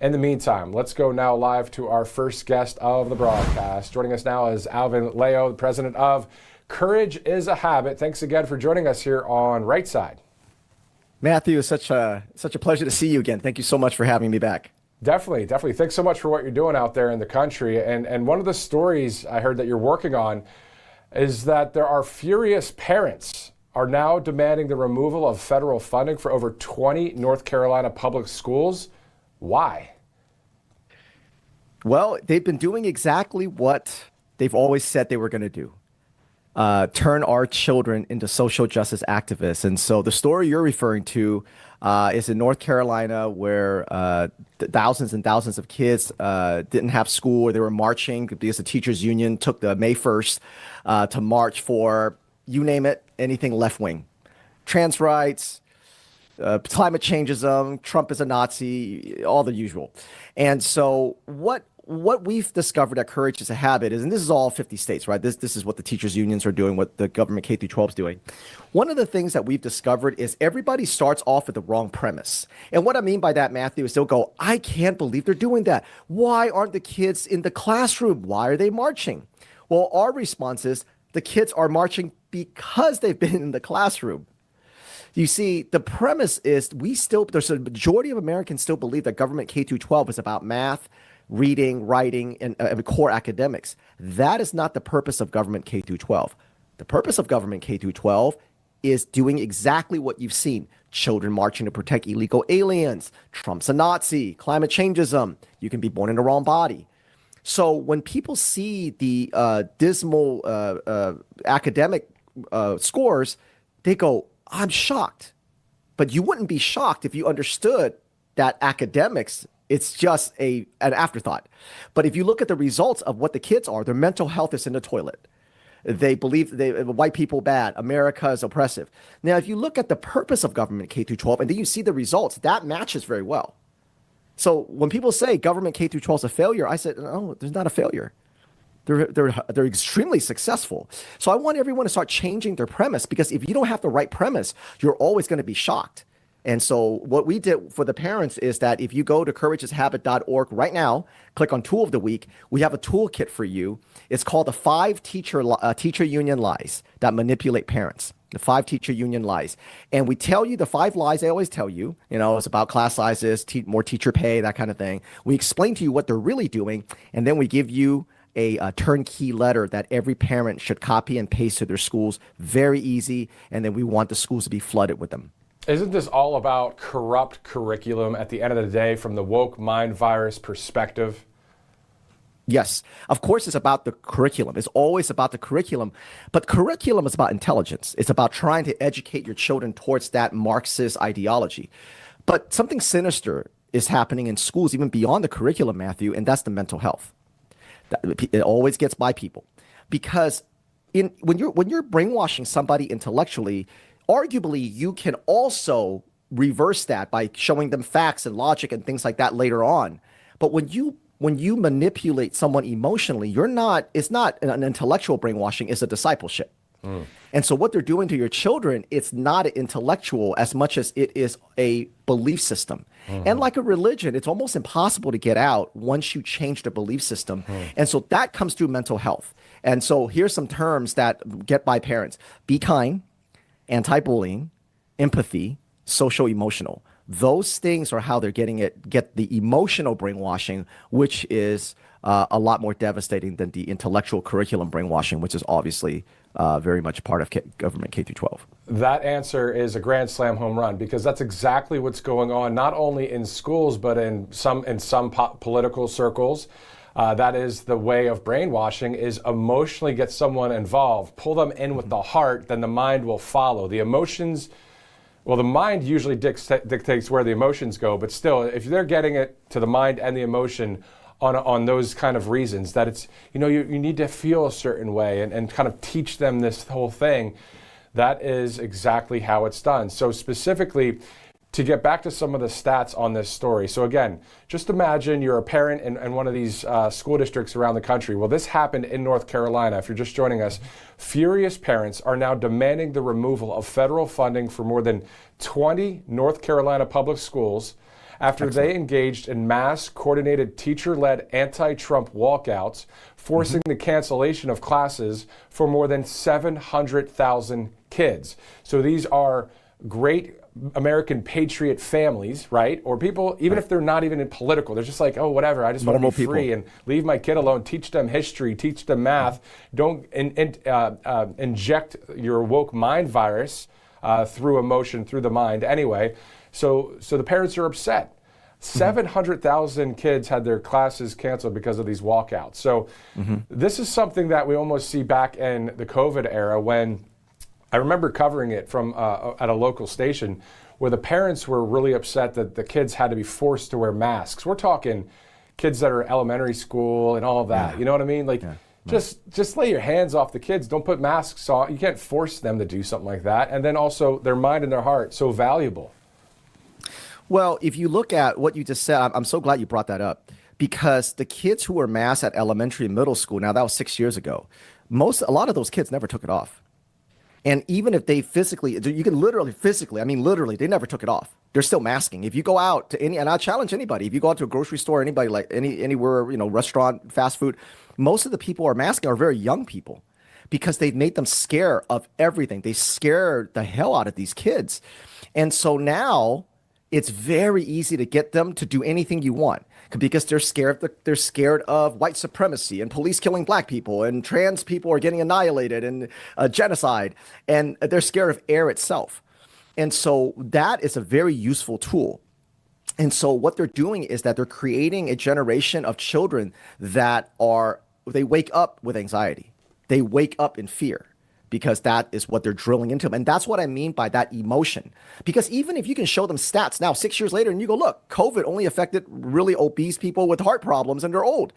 In the meantime, let's go now live to our first guest of the broadcast. Joining us now is Alvin, the president of Courage is a Habit. Thanks again for joining us here on Right Side. Matthew, it's such a pleasure to see you again. Thank you so much for having me back. Definitely. Thanks so much for what you're doing out there in the country. And one of the stories I heard that you're working on is that there are furious parents are now demanding the removal of federal funding for over 20 North Carolina public schools. Why? Well, they've been doing exactly what they've always said they were going to do. Turn our children into social justice activists. And so the story you're referring to is in North Carolina, where thousands and thousands of kids didn't have school, or they were marching because the teachers union took the May 1st to march for, you name it, anything left wing. Trans rights, climate changeism, Trump is a Nazi, all the usual. And so what we've discovered at Courage is a Habit is, and this is all 50 states, right? This is what the teachers unions are doing, what the government K through 12 is doing. One of the things that we've discovered is everybody starts off with the wrong premise. And what I mean by that, Matthew, is they'll go, I can't believe they're doing that. Why aren't the kids in the classroom? Why are they marching? Well, our response is the kids are marching because they've been in the classroom. You see, the premise is there's a majority of Americans still believe that government K through 12 is about math, reading, writing, and core academics. That is not the purpose of government K through 12. The purpose of government K through 12 is doing exactly what you've seen. Children marching to protect illegal aliens. Trump's a Nazi. Climate changeism. You can be born in the wrong body. So when people see the dismal academic scores, they go, I'm shocked. But you wouldn't be shocked if you understood that academics, it's just an afterthought. But if you look at the results of what the kids are, their mental health is in the toilet. They believe white people bad, America is oppressive. Now, if you look at the purpose of government K through 12 and then you see the results, that matches very well. So when people say government K through 12 is a failure, I said, no, there's not a failure. They're extremely successful. So I want everyone to start changing their premise, because if you don't have the right premise, you're always going to be shocked. And so what we did for the parents is that if you go to courageishabit.org right now, click on Tool of the Week, we have a toolkit for you. It's called the 5 teacher union lies that manipulate parents. The 5 teacher union lies. And we tell you the 5 lies I always tell you. It's about class sizes, more teacher pay, that kind of thing. We explain to you what they're really doing, and then we give you a turnkey letter that every parent should copy and paste to their schools. Very easy. And then we want the schools to be flooded with them. Isn't this all about corrupt curriculum at the end of the day from the woke mind virus perspective? Yes, of course it's about the curriculum. It's always about the curriculum. But curriculum is about intelligence. It's about trying to educate your children towards that Marxist ideology. But something sinister is happening in schools, even beyond the curriculum, Matthew, and that's the mental health. It always gets by people. Because when you're brainwashing somebody intellectually, arguably, you can also reverse that by showing them facts and logic and things like that later on. But when you manipulate someone emotionally, it's not an intellectual brainwashing, it's a discipleship. And so what they're doing to your children, it's not intellectual as much as it is a belief system. And like a religion, it's almost impossible to get out once you change the belief system. And so that comes through mental health. And so here's some terms that get by parents. Be kind, anti-bullying, empathy, social-emotional. Those things are how they're get the emotional brainwashing, which is a lot more devastating than the intellectual curriculum brainwashing, which is obviously very much part of government K through 12. That answer is a grand slam home run, because that's exactly what's going on, not only in schools, but in some political circles. That is the way of brainwashing, is emotionally get someone involved, pull them in with the heart, then the mind will follow. The emotions, well, the mind usually dictates where the emotions go, but still, if they're getting it to the mind and the emotion on those kind of reasons, that it's, you need to feel a certain way and kind of teach them this whole thing, that is exactly how it's done. So specifically, to get back to some of the stats on this story. So again, just imagine you're a parent in one of these school districts around the country. Well, this happened in North Carolina. If you're just joining us, furious parents are now demanding the removal of federal funding for more than 20 North Carolina public schools after they engaged in mass coordinated teacher-led anti-Trump walkouts, forcing the cancellation of classes for more than 700,000 kids. So these are great American patriot families, right? Or people, even if they're not even in political, they're just like, oh, whatever, I just want to be free and leave my kid alone, teach them history, teach them math. Don't inject your woke mind virus through emotion, through the mind anyway. So the parents are upset. 700,000 kids had their classes canceled because of these walkouts. So this is something that we almost see back in the COVID era when I remember covering it from at a local station where the parents were really upset that the kids had to be forced to wear masks. We're talking kids that are elementary school and all of that. You know what I mean? Like, just lay your hands off the kids. Don't put masks on. You can't force them to do something like that. And then also their mind and their heart, so valuable. Well, if you look at what you just said, I'm so glad you brought that up, because the kids who were masked at elementary and middle school, now that was 6 years ago, a lot of those kids never took it off. And even if they physically, you can literally, they never took it off. They're still masking. If you go out to and I challenge anybody, if you go out to a grocery store, anybody, like anywhere, restaurant, fast food, most of the people who are masking are very young people because they've made them scared of everything. They scare the hell out of these kids. And so now it's very easy to get them to do anything you want because they're scared of white supremacy and police killing black people and trans people are getting annihilated and genocide, and they're scared of air itself. And so that is a very useful tool. And so what they're doing is that they're creating a generation of children that they wake up with anxiety. They wake up in fear, because that is what they're drilling into them. And that's what I mean by that emotion. Because even if you can show them stats now, 6 years later, and you go, look, COVID only affected really obese people with heart problems and they're old.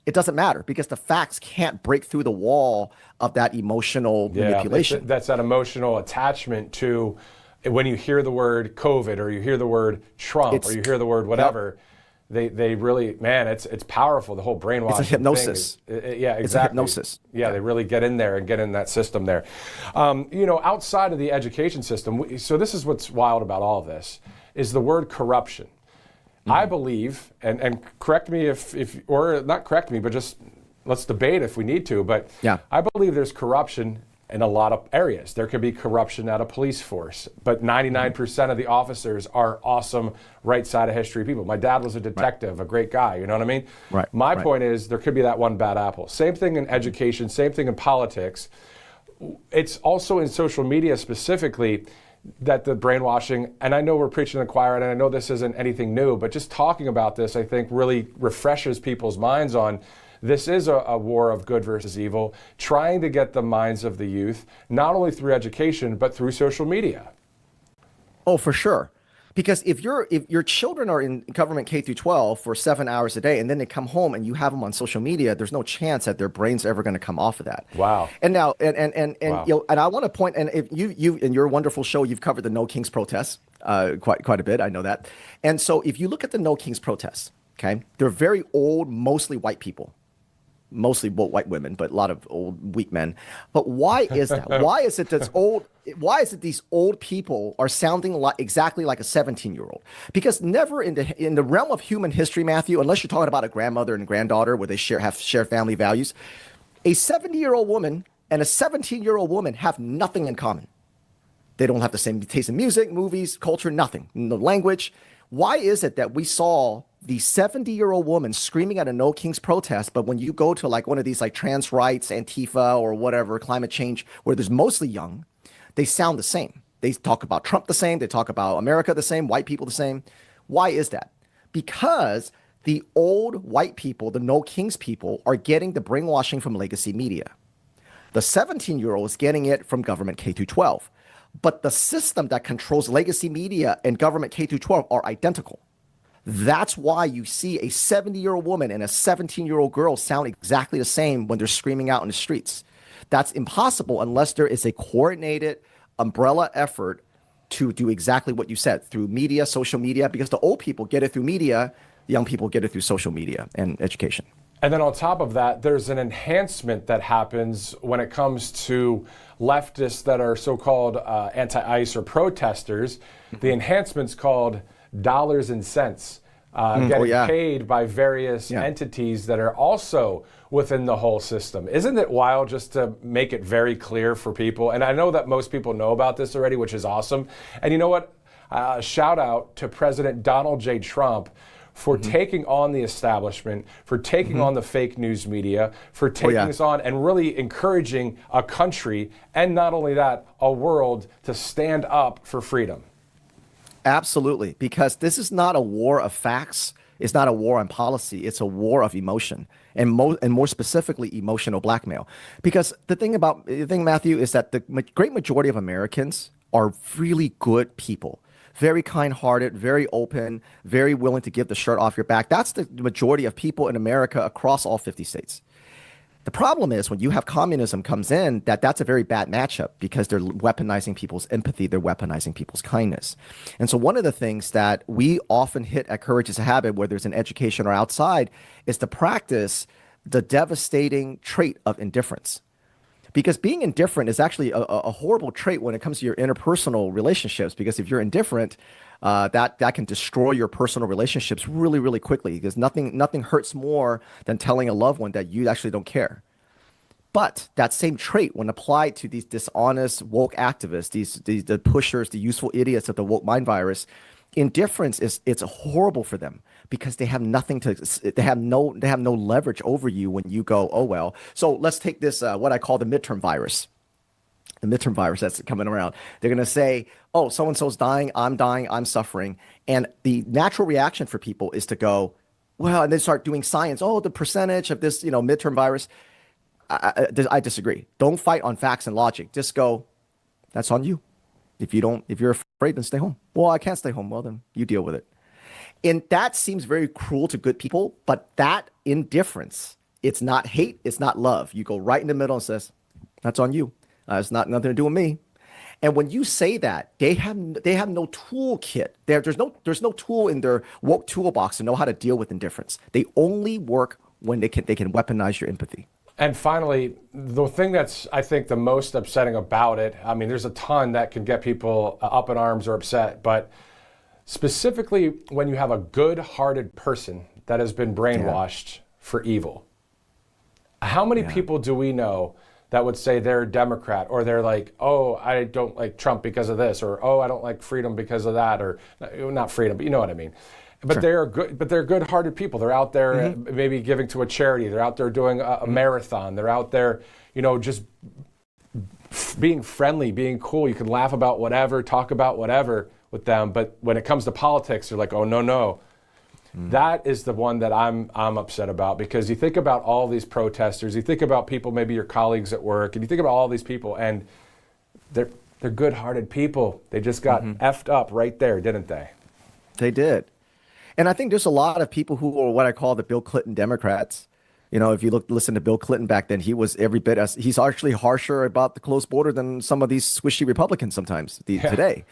It doesn't matter because the facts can't break through the wall of that emotional manipulation. That's that emotional attachment to when you hear the word COVID or you hear the word Trump or you hear the word whatever. They really, man, it's powerful. The whole brainwashing. It's a hypnosis. Yeah, exactly. It's a hypnosis. Yeah, they really get in there and get in that system there. Outside of the education system, so this is what's wild about all of this, is the word corruption. I believe, and correct me or not correct me, but just let's debate if we need to, but I believe there's corruption in a lot of areas. There could be corruption at a police force, but 99% of the officers are awesome, right side of history people. My dad was a detective, a great guy, you know what I mean? My point is there could be that one bad apple. Same thing in education, same thing in politics. It's also in social media specifically that the brainwashing, and I know we're preaching to the choir, and I know this isn't anything new, but just talking about this, I think really refreshes people's minds on this is a war of good versus evil, trying to get the minds of the youth, not only through education, but through social media. Oh, for sure. Because if your children are in government K through 12 for 7 hours a day, and then they come home and you have them on social media, there's no chance that their brain's ever going to come off of that. Wow. And now, and I want to point, and if you in your wonderful show, you've covered the No Kings protests quite a bit. I know that. And so if you look at the No Kings protests, okay, they're very old, mostly white people. Mostly white women, but a lot of old, weak men. But why is that? Why is it that these old people are sounding exactly like a 17-year-old? Because never in the realm of human history, Matthew, unless you're talking about a grandmother and granddaughter where they share family values, a 70-year-old woman and a 17-year-old woman have nothing in common. They don't have the same taste in music, movies, culture, nothing, no language. Why is it that we saw the 70-year-old woman screaming at a No Kings protest, but when you go to like one of these like trans rights, Antifa or whatever, climate change, where there's mostly young, they sound the same. They talk about Trump the same. They talk about America the same, white people the same. Why is that? Because the old white people, the No Kings people, are getting the brainwashing from legacy media. The 17-year-old is getting it from government K through 12. But the system that controls legacy media and government K through 12 are identical. That's why you see a 70-year-old woman and a 17-year-old girl sound exactly the same when they're screaming out in the streets. That's impossible unless there is a coordinated umbrella effort to do exactly what you said through media, social media, because the old people get it through media, the young people get it through social media and education. And then on top of that, there's an enhancement that happens when it comes to leftists that are so-called anti-ICE or protesters. The enhancement's called dollars and cents getting paid by various entities that are also within the whole system. Isn't it wild, just to make it very clear for people? And I know that most people know about this already, which is awesome. And you know what? Shout out to President Donald J. Trump for taking on the establishment, for taking on the fake news media, for taking this on and really encouraging a country, and not only that, a world, to stand up for freedom. Absolutely, because this is not a war of facts. It's not a war on policy. It's a war of emotion, and more specifically, emotional blackmail. Because the thing, Matthew, is that the great majority of Americans are really good people, very kind-hearted, very open, very willing to give the shirt off your back. That's the majority of people in America across all 50 states. The problem is when you have communism comes in, that's a very bad matchup, because they're weaponizing people's empathy, they're weaponizing people's kindness. And so one of the things that we often hit at Courage is a Habit, whether it's in education or outside, is to practice the devastating trait of indifference. Because being indifferent is actually a horrible trait when it comes to your interpersonal relationships, because if you're indifferent, that can destroy your personal relationships really, really quickly, because nothing hurts more than telling a loved one that you actually don't care. But that same trait, when applied to these dishonest woke activists, the pushers, the useful idiots of the woke mind virus, indifference it's horrible for them, because they have they have no leverage over you when you go, oh well. So let's take this what I call the midterm virus. The midterm virus that's coming around. They're going to say, oh, so-and-so's dying, I'm suffering. And the natural reaction for people is to go, well, and they start doing science. Oh, the percentage of this, midterm virus. I disagree. Don't fight on facts and logic. Just go, that's on you. If you're afraid, then stay home. Well, I can't stay home. Well, then you deal with it. And that seems very cruel to good people, but that indifference, it's not hate, it's not love. You go right in the middle and says, that's on you. It's not nothing to do with me. And when you say that, they have no toolkit. There's no tool in their woke toolbox to know how to deal with indifference. They only work when they can weaponize your empathy. And finally, the thing that's, I think, the most upsetting about it, I mean, there's a ton that can get people up in arms or upset, but specifically when you have a good-hearted person that has been brainwashed for evil. How many people do we know that would say they're a Democrat, or they're like, oh, I don't like Trump because of this, or oh, I don't like freedom because of that, or not freedom, but you know what I mean. But they're good-hearted people. They're out there maybe giving to a charity. They're out there doing a marathon. They're out there, just being friendly, being cool. You can laugh about whatever, talk about whatever with them. But when it comes to politics, you're like, oh, no. That is the one that I'm upset about, because you think about all these protesters, you think about people, maybe your colleagues at work, and you think about all these people, and they're good-hearted people. They just got effed up right there, didn't they? They did. And I think there's a lot of people who are what I call the Bill Clinton Democrats. If you listen to Bill Clinton back then, he was every bit he's actually harsher about the closed border than some of these squishy Republicans sometimes today.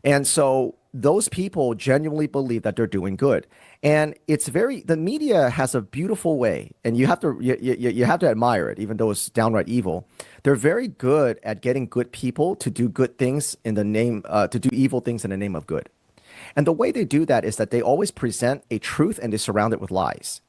And so those people genuinely believe that they're doing good. And the media has a beautiful way, and you have to admire it, even though it's downright evil. They're very good at getting good people to do good things in the name, to do evil things in the name of good. And the way they do that is that they always present a truth and they surround it with lies.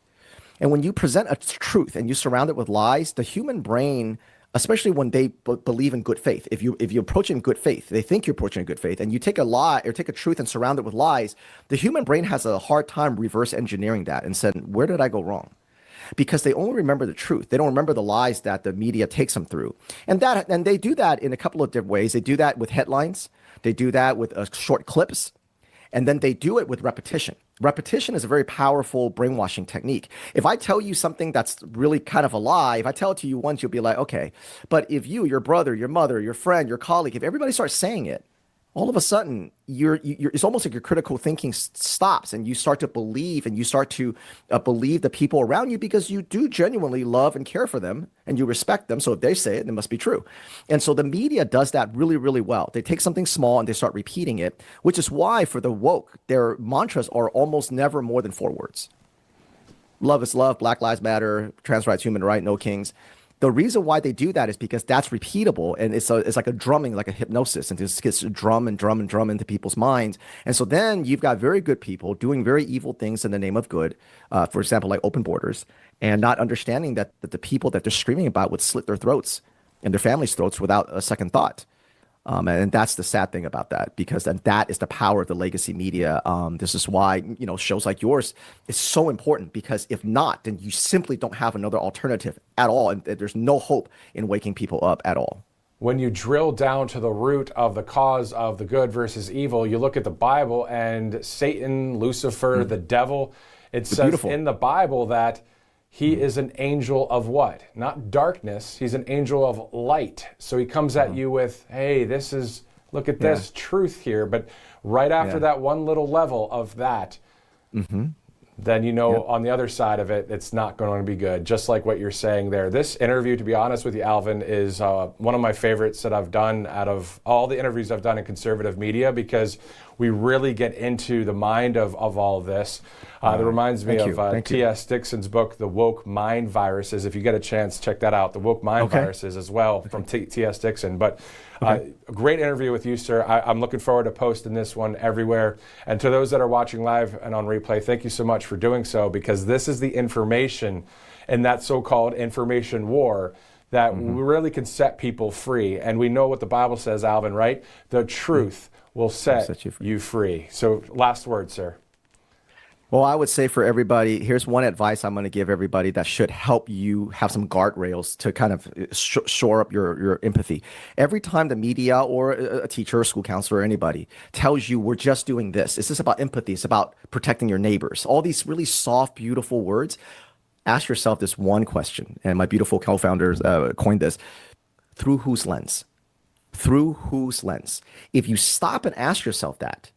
And when you present a truth and you surround it with lies, the human brain, especially when they believe in good faith, if you approach it in good faith, they think you're approaching in good faith, and you take a lie or take a truth and surround it with lies, the human brain has a hard time reverse engineering that and saying, where did I go wrong? Because they only remember the truth. They don't remember the lies that the media takes them through. And they do that in a couple of different ways. They do that with headlines. They do that with short clips. And then they do it with repetition. Repetition is a very powerful brainwashing technique. If I tell you something that's really kind of a lie, if I tell it to you once, you'll be like, okay. But if you, your brother, your mother, your friend, your colleague, if everybody starts saying it, all of a sudden, it's almost like your critical thinking stops, and you start to believe, and you start to believe the people around you, because you do genuinely love and care for them, and you respect them. So if they say it, it must be true. And so the media does that really, really well. They take something small and they start repeating it, which is why for the woke, their mantras are almost never more than 4 words. Love is love, Black Lives Matter, trans rights, human right, no kings. The reason why they do that is because that's repeatable, and it's like a drumming, like a hypnosis, and this gets drum and drum and drum into people's minds. And so then you've got very good people doing very evil things in the name of good, for example, like open borders, and not understanding that the people that they're screaming about would slit their throats and their families' throats without a second thought. And that's the sad thing about that, because then that is the power of the legacy media. This is why, shows like yours is so important, because if not, then you simply don't have another alternative at all. And there's no hope in waking people up at all. When you drill down to the root of the cause of the good versus evil, you look at the Bible and Satan, Lucifer, the devil, it says beautiful. in the Bible that he is an angel of what? Not darkness. He's an angel of light. So he comes at you with, hey, look at this truth here. But right after that one little level of that, then on the other side of it, it's not going to be good. Just like what you're saying there. This interview, to be honest with you, Alvin, is one of my favorites that I've done out of all the interviews I've done in conservative media, because we really get into the mind of all of this. That reminds me of T.S. Dixon's book, The Woke Mind Viruses. If you get a chance, check that out. The Woke Mind Viruses as well from T.S. Dixon. But a great interview with you, sir. I'm looking forward to posting this one everywhere. And to those that are watching live and on replay, thank you so much for doing so, because this is the information in that so-called information war that really can set people free. And we know what the Bible says, Alvin, right? The truth will set you free. So last word, sir. Well, I would say for everybody, here's one advice I'm going to give everybody that should help you have some guardrails to kind of shore up your empathy. Every time the media or a teacher or school counselor or anybody tells you we're just doing this, it's just about empathy, it's about protecting your neighbors, all these really soft, beautiful words, ask yourself this one question. And my beautiful co-founders coined this: through whose lens? Through whose lens? If you stop and ask yourself that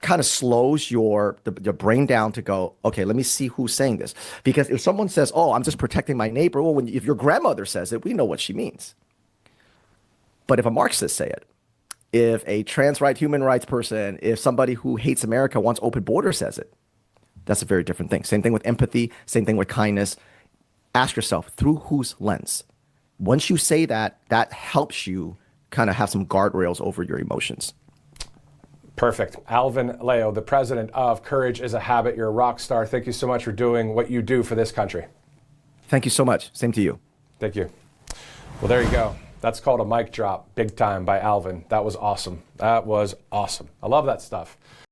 kind of slows your brain down to go, okay, let me see who's saying this. Because if someone says, oh, I'm just protecting my neighbor, well, if your grandmother says it, we know what she means. But if a Marxist say it, if a trans human rights person, if somebody who hates America wants open borders says it, that's a very different thing. Same thing with empathy, same thing with kindness. Ask yourself, through whose lens? Once you say that, that helps you kind of have some guardrails over your emotions. Perfect. Alvin Leo, the president of Courage is a Habit. You're a rock star. Thank you so much for doing what you do for this country. Thank you so much. Same to you. Thank you. Well, there you go. That's called a mic drop, big time, by Alvin. That was awesome. That was awesome. I love that stuff.